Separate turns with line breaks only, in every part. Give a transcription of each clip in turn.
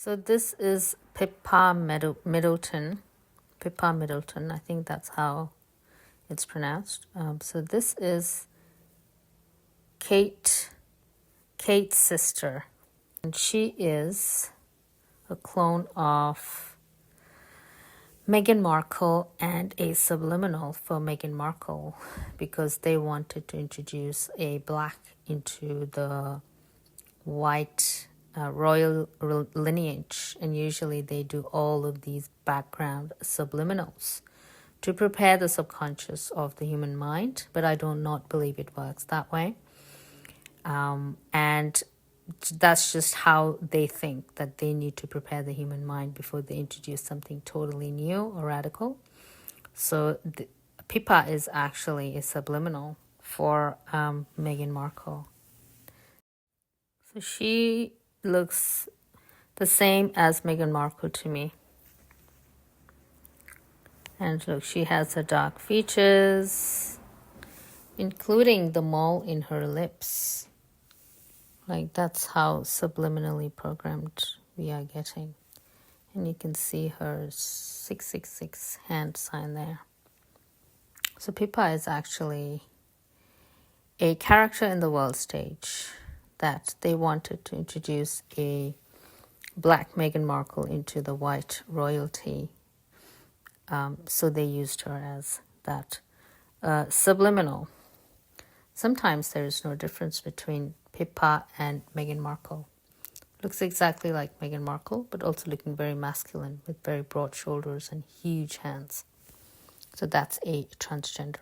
So this is Pippa Middleton. Pippa Middleton, I think that's how it's pronounced. So this is Kate's sister. And she is a clone of Meghan Markle and a subliminal for Meghan Markle because they wanted to introduce a black into the white royal lineage, and usually they do all of these background subliminals to prepare the subconscious of the human mind, but I do not believe it works that way. And that's just how they think that they need to prepare the human mind before they introduce something totally new or radical. So Pippa is actually a subliminal for Meghan Markle. So she looks the same as Meghan Markle to me. And look, she has her dark features, including the mole in her lips. Like, that's how subliminally programmed we are getting. And you can see her 666 hand sign there. So Pippa is actually a character in the world stage that they wanted to introduce a black Meghan Markle into the white royalty. So they used her as that subliminal. Sometimes there is no difference between Pippa and Meghan Markle. Looks exactly like Meghan Markle, but also looking very masculine with very broad shoulders and huge hands. So that's a transgender.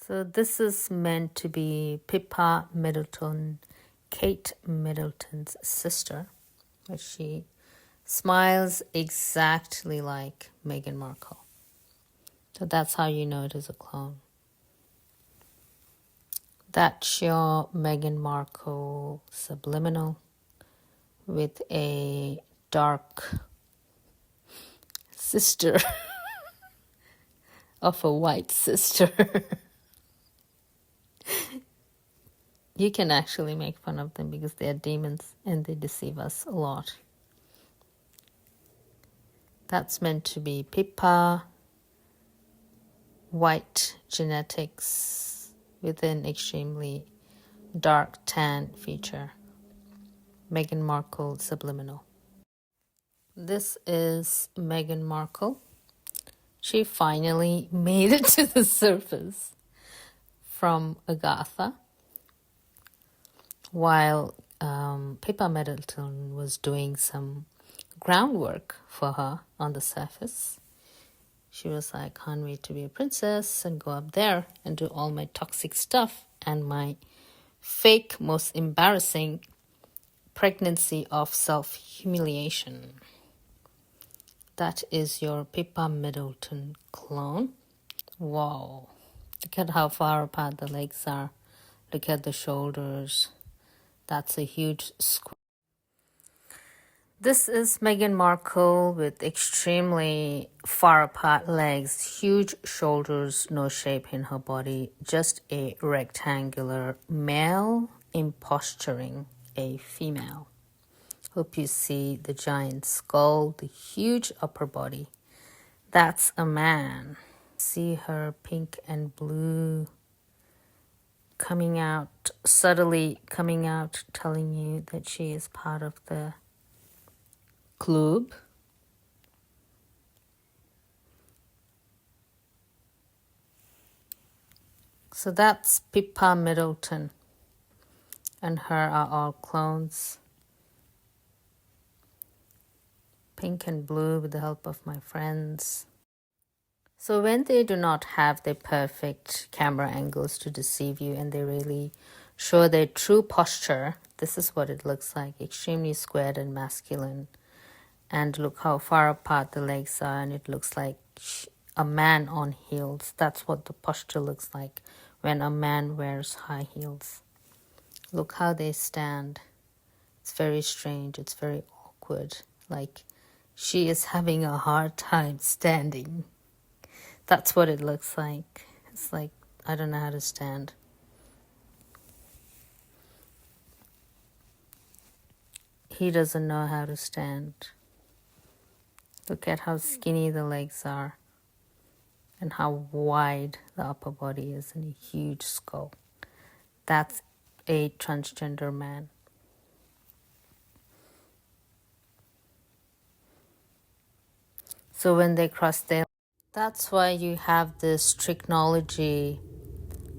So this is meant to be Pippa Middleton, Kate Middleton's sister, but she smiles exactly like Meghan Markle. So that's how you know it is a clone. That's your Meghan Markle subliminal with a dark sister of a white sister. You can actually make fun of them because they are demons and they deceive us a lot. That's meant to be Pippa, white genetics with an extremely dark tan feature. Meghan Markle subliminal. This is Meghan Markle. She finally made it to the surface from Agatha, while Pippa Middleton was doing some groundwork for her on the surface. She was like, can't wait to be a princess and go up there and do all my toxic stuff and my fake, most embarrassing pregnancy of self-humiliation. That is your Pippa Middleton clone. Wow. Look at how far apart the legs are. Look at the shoulders. That's a huge square. This is Meghan Markle with extremely far apart legs, huge shoulders, no shape in her body, just a rectangular male imposturing a female. Hope you see the giant skull, the huge upper body. That's a man. See her pink and blue coming out, subtly coming out, telling you that she is part of the club. So that's Pippa Middleton, and her are all clones. Pink and blue with the help of my friends. So when they do not have the perfect camera angles to deceive you and they really show their true posture, this is what it looks like. Extremely squared and masculine. And look how far apart the legs are, and it looks like a man on heels. That's what the posture looks like when a man wears high heels. Look how they stand. It's very strange. It's very awkward. Like she is having a hard time standing. That's what it looks like. It's like, I don't know how to stand. he doesn't know how to stand. Look at how skinny the legs are and how wide the upper body is and a huge skull. That's a transgender man. So when they cross their... That's why you have this technology,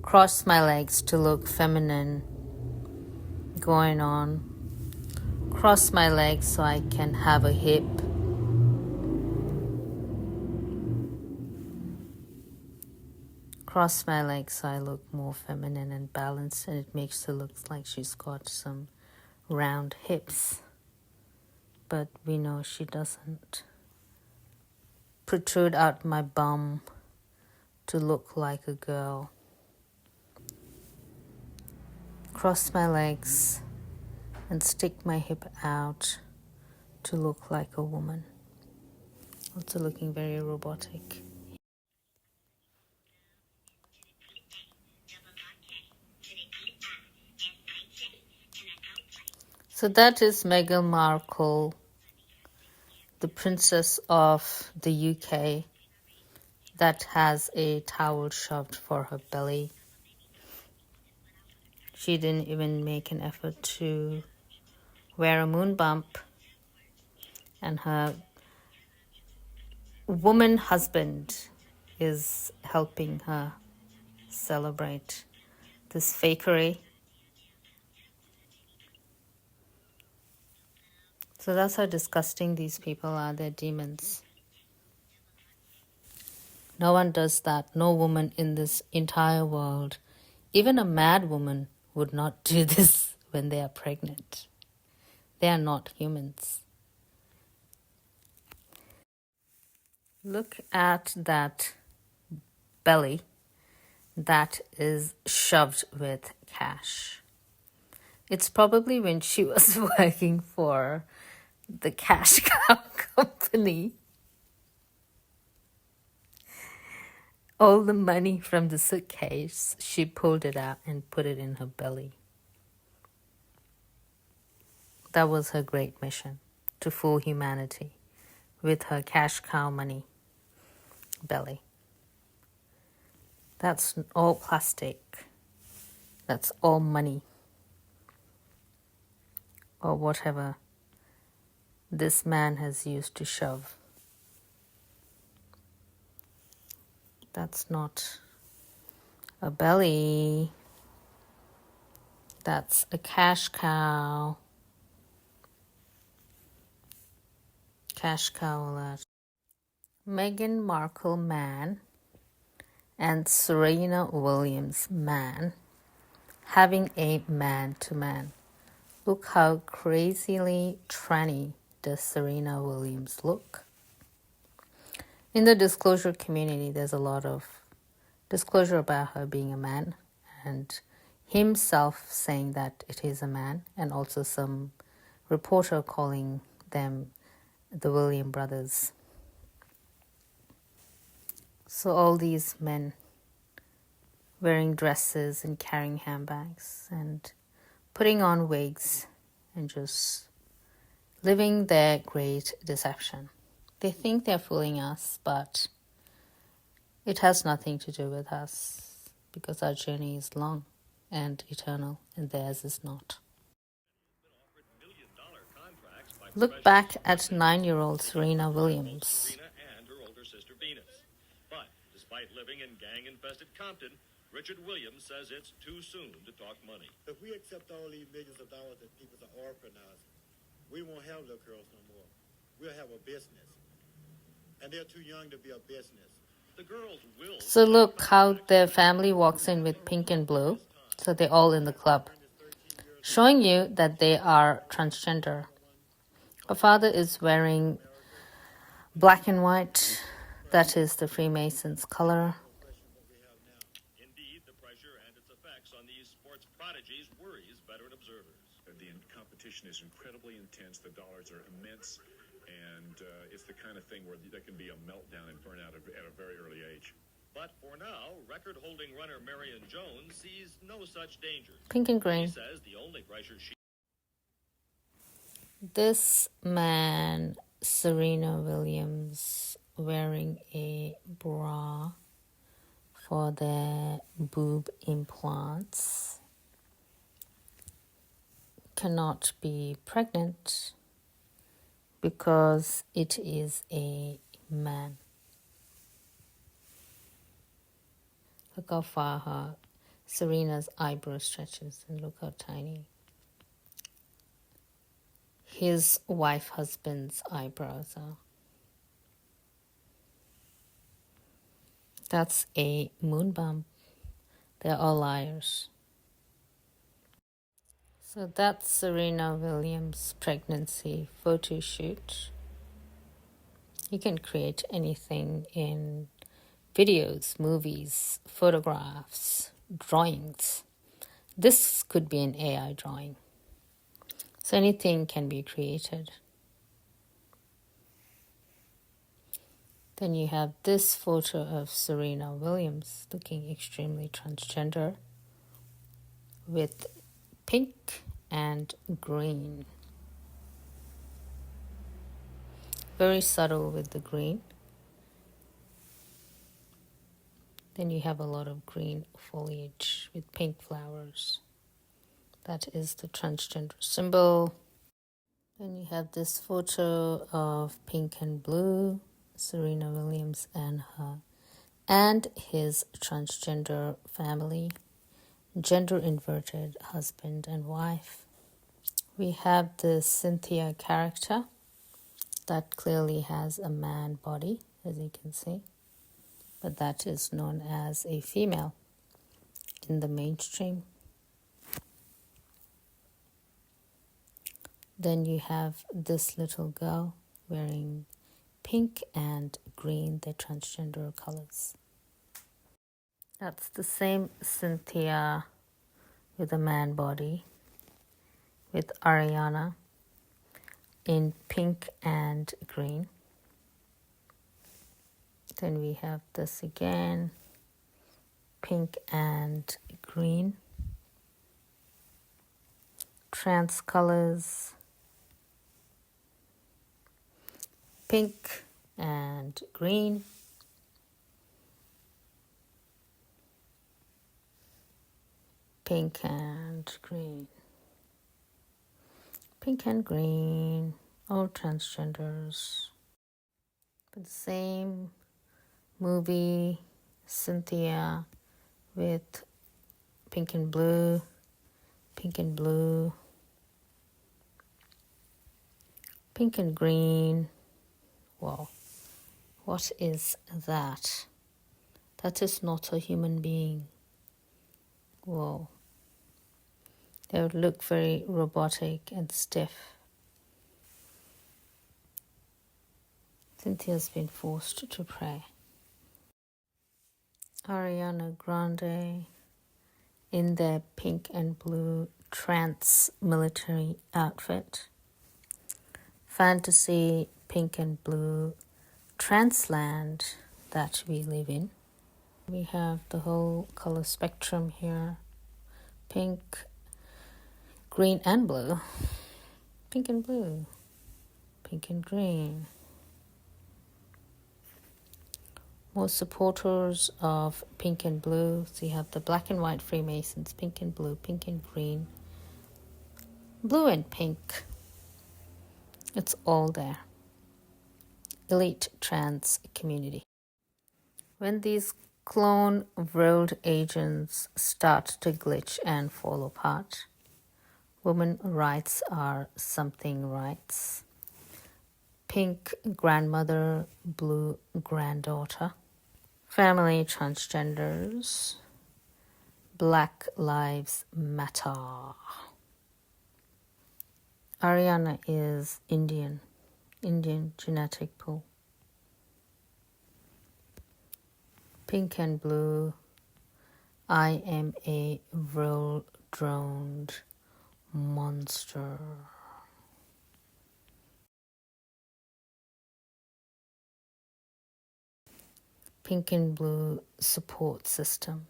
cross my legs to look feminine, going on. Cross my legs so I can have a hip. Cross my legs so I look more feminine and balanced, and it makes her look like she's got some round hips. But we know she doesn't. Protrude out my bum to look like a girl. Cross my legs and stick my hip out to look like a woman. Also looking very robotic. So that is Meghan Markle, the Princess of the UK, that has a towel shoved for her belly. She didn't even make an effort to wear a moon bump, and her woman husband is helping her celebrate this fakery. So that's how disgusting these people are. They're demons. No one does that. No woman in this entire world, even a mad woman, would not do this when they are pregnant. They are not humans. Look at that belly that is shoved with cash. It's probably when she was working for the cash cow company. All the money from the suitcase, she pulled it out and put it in her belly. That was her great mission, to fool humanity with her cash cow money belly. That's all plastic. That's all money. Or whatever this man has used to shove. That's not a belly. That's a cash cow. Cash cow alert. Meghan Markle man and Serena Williams man having a man-to-man. Look how crazily tranny does Serena Williams look. In the disclosure community, there's a lot of disclosure about her being a man and himself saying that it is a man, and also some reporter calling them the William brothers. So all these men wearing dresses and carrying handbags and putting on wigs and just living their great deception. They think they're fooling us, but it has nothing to do with us because our journey is long and eternal, and theirs is not. Look back at 9-year-old Serena Williams.
But despite living in gang-infested Compton, Richard Williams says it's too soon to talk money.
If we accept all these millions of dollars that people are orphanizing, we won't have little girls no more. We'll have a business. And they're too young to be a business.
The girls will...
So look how their family walks in with pink and blue. So they're all in the club, showing you that they are transgender. Her father is wearing black and white. That is the Freemasons' color.
Indeed, the pressure and its effects on these sports prodigies worries veteran observers.
The competition is incredibly intense. The dollars are immense. And it's the kind of thing where there can be a meltdown and burnout at a very early age.
But for now, record-holding runner Marion Jones sees no such danger.
Pink and green.
She says the only pressure she...
This man, Serena Williams, wearing a bra for their boob implants, cannot be pregnant because it is a man. Look how far Serena's eyebrow stretches, and look how tiny his husband's eyebrows are. That's a moon bump. They're all liars. So that's Serena Williams' pregnancy photo shoot. You can create anything in videos, movies, photographs, drawings. This could be an AI drawing. So anything can be created. Then you have this photo of Serena Williams looking extremely transgender with pink and green. Very subtle with the green. Then you have a lot of green foliage with pink flowers. That is the transgender symbol. Then you have this photo of pink and blue, Serena Williams and his transgender family, gender inverted husband and wife. We have the Cynthia character that clearly has a man body, as you can see, but that is known as a female in the mainstream. Then you have this little girl wearing pink and green, the transgender colors. That's the same Cynthia with a man body, with Ariana in pink and green. Then we have this again, pink and green. Trans colors, pink and green. Pink and green. Pink and green, all transgenders. But the same movie, Cynthia with pink and blue, pink and blue, pink and green. Wow, what is that? That is not a human being. Whoa. They would look very robotic and stiff. Cynthia's been forced to pray. Ariana Grande in their pink and blue trance military outfit. Fantasy pink and blue trance land that we live in. We have the whole color spectrum here. Pink, green and blue. Pink and blue. Pink and green. More supporters of pink and blue. So you have the black and white Freemasons, pink and blue, pink and green, blue and pink. It's all there. Elite trans community. When these clone Vril agents start to glitch and fall apart, women rights are something rights. Pink grandmother, blue granddaughter. Family transgenders. Black Lives Matter. Ariana is Indian genetic pool. Pink and blue. I am a Vril droned monster. Pink and blue support system.